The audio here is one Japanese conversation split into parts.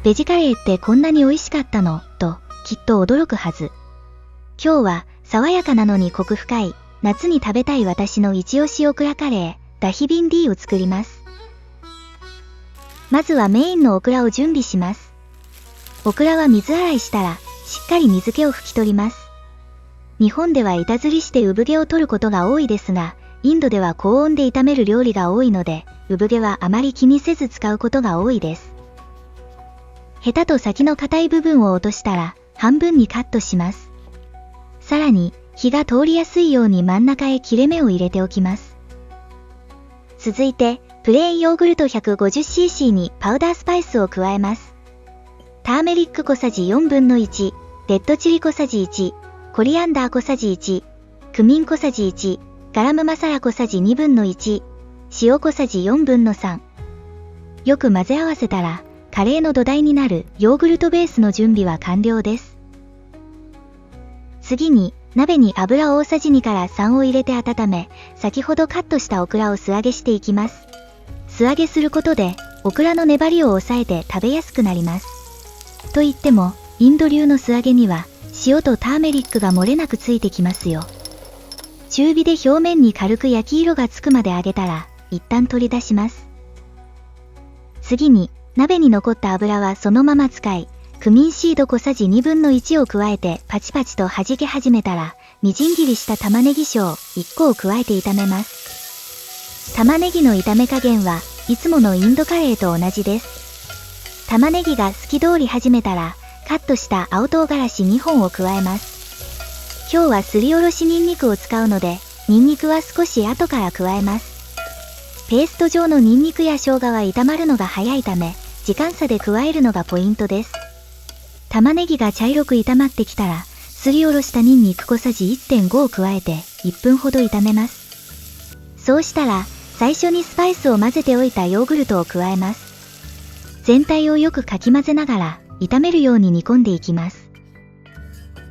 ベジカレーってこんなに美味しかったのときっと驚くはず。今日は爽やかなのにコク深い夏に食べたい私の一押しオクラカレーダヒビンディを作ります。まずはメインのオクラを準備します。オクラは水洗いしたらしっかり水気を拭き取ります。日本では板ずりして産毛を取ることが多いですが、インドでは高温で炒める料理が多いので、産毛はあまり気にせず使うことが多いです。ヘタと先の硬い部分を落としたら半分にカットします。さらに火が通りやすいように真ん中へ切れ目を入れておきます。続いてプレーンヨーグルト 150cc にパウダースパイスを加えます。ターメリック小さじ1/4、レッドチリ小さじ1、コリアンダー小さじ1、クミン小さじ1、ガラムマサラ小さじ1/2、塩小さじ3/4。よく混ぜ合わせたら、カレーの土台になるヨーグルトベースの準備は完了です。次に、鍋に油大さじ2から3を入れて温め、先ほどカットしたオクラを素揚げしていきます。素揚げすることで、オクラの粘りを抑えて食べやすくなります。と言っても、インド流の素揚げには、塩とターメリックが漏れなくついてきますよ。中火で表面に軽く焼き色がつくまで揚げたら、一旦取り出します。次に、鍋に残った油はそのまま使い、クミンシード小さじ1/2を加えてパチパチと弾け始めたら、みじん切りした玉ねぎ小1個を加えて炒めます。玉ねぎの炒め加減はいつものインドカレーと同じです。玉ねぎが透き通り始めたら、カットした青唐辛子2本を加えます。今日はすりおろしニンニクを使うので、ニンニクは少し後から加えます。ペースト状のニンニクや生姜は炒まるのが早いため、時間差で加えるのがポイントです。玉ねぎが茶色く炒まってきたら、すりおろしたニンニク小さじ 1.5 を加えて1分ほど炒めます。そうしたら、最初にスパイスを混ぜておいたヨーグルトを加えます。全体をよくかき混ぜながら、炒めるように煮込んでいきます。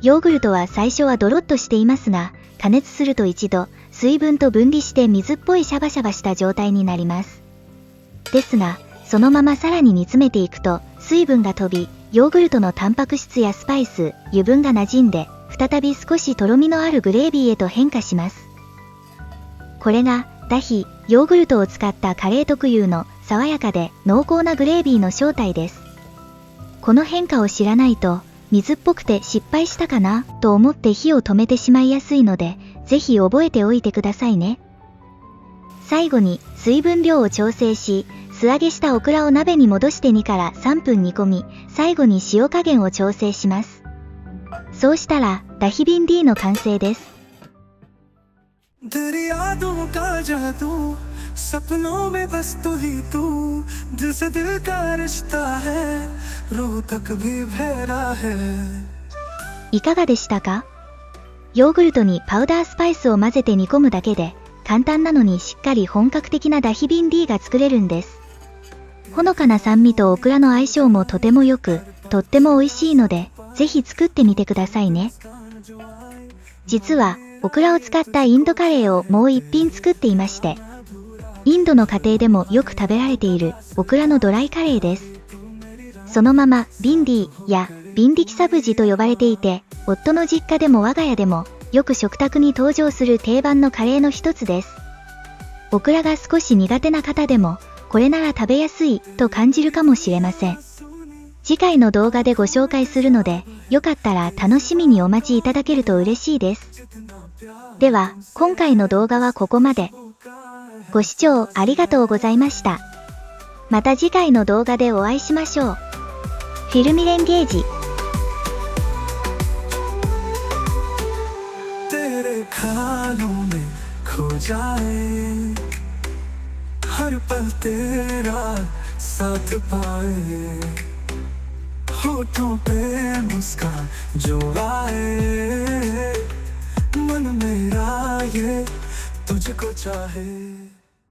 ヨーグルトは最初はドロッとしていますが、加熱すると一度、水分と分離して水っぽいシャバシャバした状態になります。ですが、そのままさらに煮詰めていくと、水分が飛び、ヨーグルトのタンパク質やスパイス、油分が馴染んで、再び少しとろみのあるグレービーへと変化します。これが、ダヒ、ヨーグルトを使ったカレー特有の爽やかで濃厚なグレービーの正体です。この変化を知らないと、水っぽくて失敗したかなと思って火を止めてしまいやすいので、ぜひ覚えておいてくださいね。最後に水分量を調整し、素揚げしたオクラを鍋に戻して2から3分煮込み、最後に塩加減を調整します。そうしたら、ダヒビンディの完成です。सपनों में बस तू ही तू दिल से दिल का रिश्ता है रूह तक भी बहरा है。 いかがでしたか？ヨーグルトにパウダースパイスを混ぜて煮込むだけで、簡単なのにしっかり本格的なダヒビンディが作れるんです。ほのかな酸味とオクラの相性もとても良く、とっても美味しいので、ぜひ作ってみてくださいね。実は、オクラを使ったインドカレーをもう一品作っていまして、インドの家庭でもよく食べられているオクラのドライカレーです。そのままビンディやビンディキサブジと呼ばれていて、夫の実家でも我が家でもよく食卓に登場する定番のカレーの一つです。オクラが少し苦手な方でも、これなら食べやすいと感じるかもしれません。次回の動画でご紹介するので、よかったら楽しみにお待ちいただけると嬉しいです。では、今回の動画はここまで。ご視聴ありがとうございました。また次回の動画でお会いしましょう。フィルミレンゲージ。तेरे ख्यालों में खो जाए हर पल तेरा साथ पाए होठों पे मुस्कान जो आए मन मेरा ये तुझको चाहे।